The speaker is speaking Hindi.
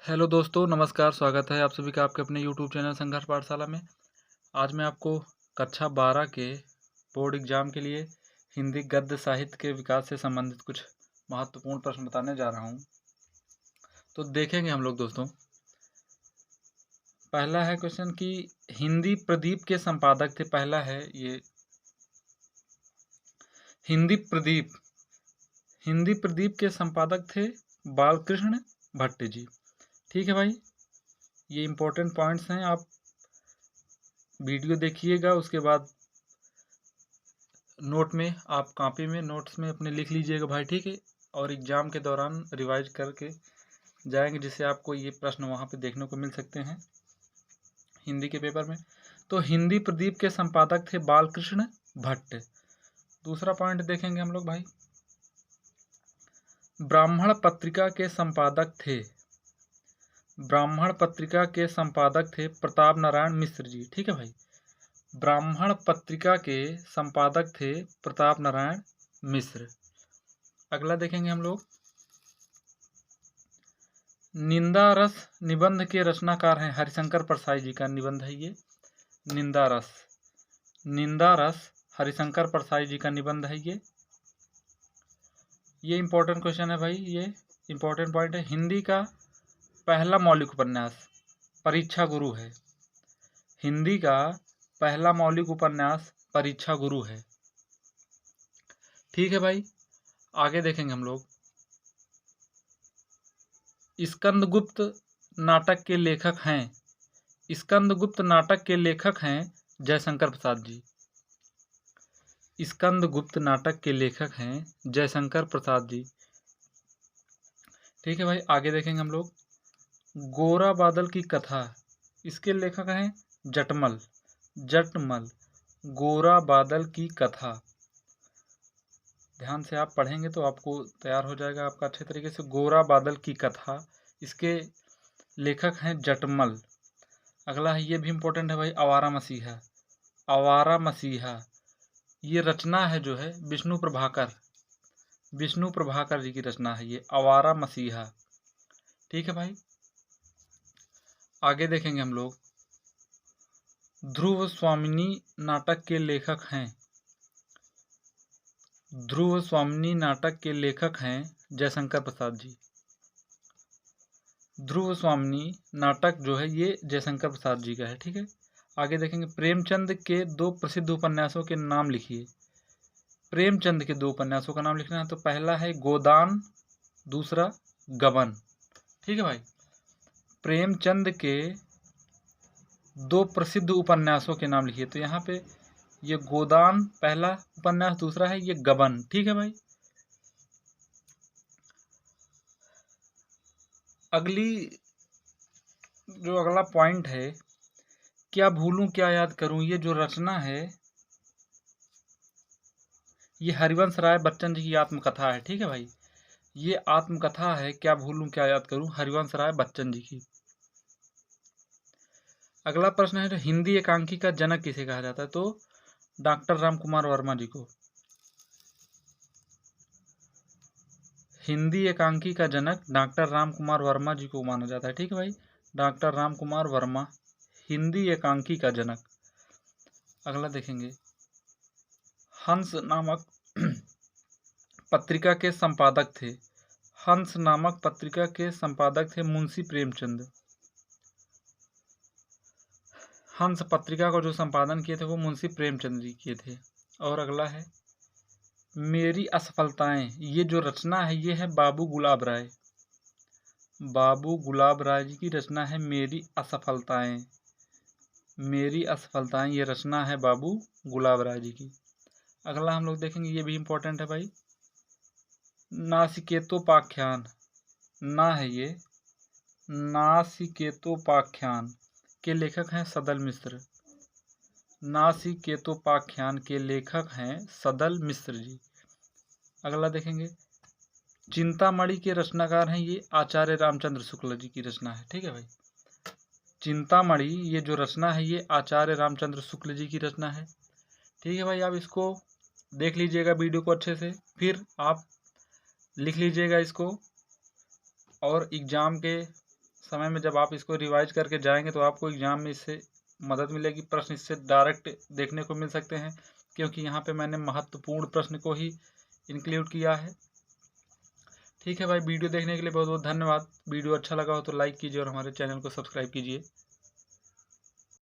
हेलो दोस्तों, नमस्कार। स्वागत है आप सभी का आपके अपने यूट्यूब चैनल संघर्ष पाठशाला में। आज मैं आपको कक्षा 12 के बोर्ड एग्जाम के लिए हिंदी गद्य साहित्य के विकास से संबंधित कुछ महत्वपूर्ण प्रश्न बताने जा रहा हूं। तो देखेंगे हम लोग दोस्तों। पहला है क्वेश्चन कि हिंदी प्रदीप के संपादक थे। पहला है ये हिंदी प्रदीप के संपादक थे बालकृष्ण भट्ट जी। ठीक है भाई, ये इंपॉर्टेंट पॉइंट्स हैं। आप वीडियो देखिएगा, उसके बाद नोट में आप कॉपी में नोट्स में अपने लिख लीजिएगा भाई। ठीक है, और एग्ज़ाम के दौरान रिवाइज करके जाएंगे, जिससे आपको ये प्रश्न वहाँ पे देखने को मिल सकते हैं हिंदी के पेपर में। तो हिंदी प्रदीप के संपादक थे बालकृष्ण भट्ट। दूसरा पॉइंट देखेंगे हम लोग भाई, ब्राह्मण पत्रिका के संपादक थे प्रताप नारायण मिश्र जी। ठीक है भाई, ब्राह्मण पत्रिका के संपादक थे प्रताप नारायण मिश्र। अगला देखेंगे हम लोग, निंदा रस निबंध के रचनाकार हैं हरिशंकर परसाई जी का निबंध है ये। निंदा रस हरिशंकर परसाई जी का निबंध है ये इंपॉर्टेंट क्वेश्चन है भाई। ये इंपॉर्टेंट पॉइंट है। हिंदी का पहला मौलिक उपन्यास परीक्षा गुरु है। हिंदी का पहला मौलिक उपन्यास परीक्षा गुरु है। ठीक है भाई, आगे देखेंगे हम लोग। स्कंदगुप्त नाटक के लेखक हैं जयशंकर प्रसाद जी। स्कंदगुप्त नाटक के लेखक हैं जयशंकर प्रसाद जी। ठीक है भाई, आगे देखेंगे हम लोग। गोरा बादल की कथा, इसके लेखक हैं जटमल। गोरा बादल की कथा, ध्यान से आप पढ़ेंगे तो आपको तैयार हो जाएगा आपका अच्छे तरीके से। गोरा बादल की कथा, इसके लेखक हैं जटमल। अगला है, ये भी इम्पोर्टेंट है भाई, आवारा मसीहा। ये रचना है जो है विष्णु प्रभाकर जी की रचना है ये आवारा मसीहा। ठीक है भाई, आगे देखेंगे हम लोग। ध्रुव स्वामिनी नाटक के लेखक हैं जयशंकर प्रसाद जी। ध्रुव स्वामिनी नाटक जो है ये जयशंकर प्रसाद जी का है। ठीक है, आगे देखेंगे। प्रेमचंद के दो प्रसिद्ध उपन्यासों के नाम लिखिए। प्रेमचंद के दो उपन्यासों का नाम लिखना है। तो पहला है गोदान, दूसरा गबन। ठीक है भाई, प्रेमचंद के दो प्रसिद्ध उपन्यासों के नाम लिखिए। तो यहाँ पे ये गोदान पहला उपन्यास, दूसरा है ये गबन। ठीक है भाई, अगला पॉइंट है, क्या भूलूं क्या याद करूं। ये जो रचना है ये हरिवंश राय बच्चन जी की आत्मकथा है। ठीक है भाई, ये आत्मकथा है क्या भूलूं क्या याद करूं, हरिवंश राय बच्चन जी की। अगला प्रश्न है, हिंदी एकांकी का जनक किसे कहा जाता है। तो डॉक्टर रामकुमार वर्मा जी को। हिंदी एकांकी का जनक डॉक्टर रामकुमार वर्मा जी को माना जाता है। ठीक है भाई, डॉक्टर रामकुमार वर्मा हिंदी एकांकी का जनक। अगला देखेंगे, हंस नामक पत्रिका के संपादक थे मुंशी प्रेमचंद। हंस पत्रिका को जो संपादन किए थे वो मुंशी प्रेमचंद जी किए थे। और अगला है, मेरी असफलताएं, ये जो रचना है ये है बाबू गुलाब राय जी की रचना है मेरी असफलताएं। ये रचना है बाबू गुलाब राय जी की। अगला हम लोग देखेंगे, ये भी इंपॉर्टेंट है भाई, नासिकेतोपाख्यान के लेखक हैं सदल मिश्र। नासिकेतोपाख्यान के लेखक हैं सदल मिश्र जी। अगला देखेंगे, चिंतामणि के रचनाकार हैं ये आचार्य रामचंद्र शुक्ल जी की रचना है। ठीक है भाई, चिंतामणि ये जो रचना है ये आचार्य रामचंद्र शुक्ल जी की रचना है। ठीक है भाई, आप इसको देख लीजिएगा वीडियो को अच्छे से, फिर आप लिख लीजिएगा इसको, और एग्ज़ाम के समय में जब आप इसको रिवाइज करके जाएंगे तो आपको एग्ज़ाम में इससे मदद मिलेगी। प्रश्न इससे डायरेक्ट देखने को मिल सकते हैं, क्योंकि यहाँ पे मैंने महत्वपूर्ण प्रश्न को ही इंक्लूड किया है। ठीक है भाई, वीडियो देखने के लिए बहुत बहुत धन्यवाद। वीडियो अच्छा लगा हो तो लाइक कीजिए और हमारे चैनल को सब्सक्राइब कीजिए।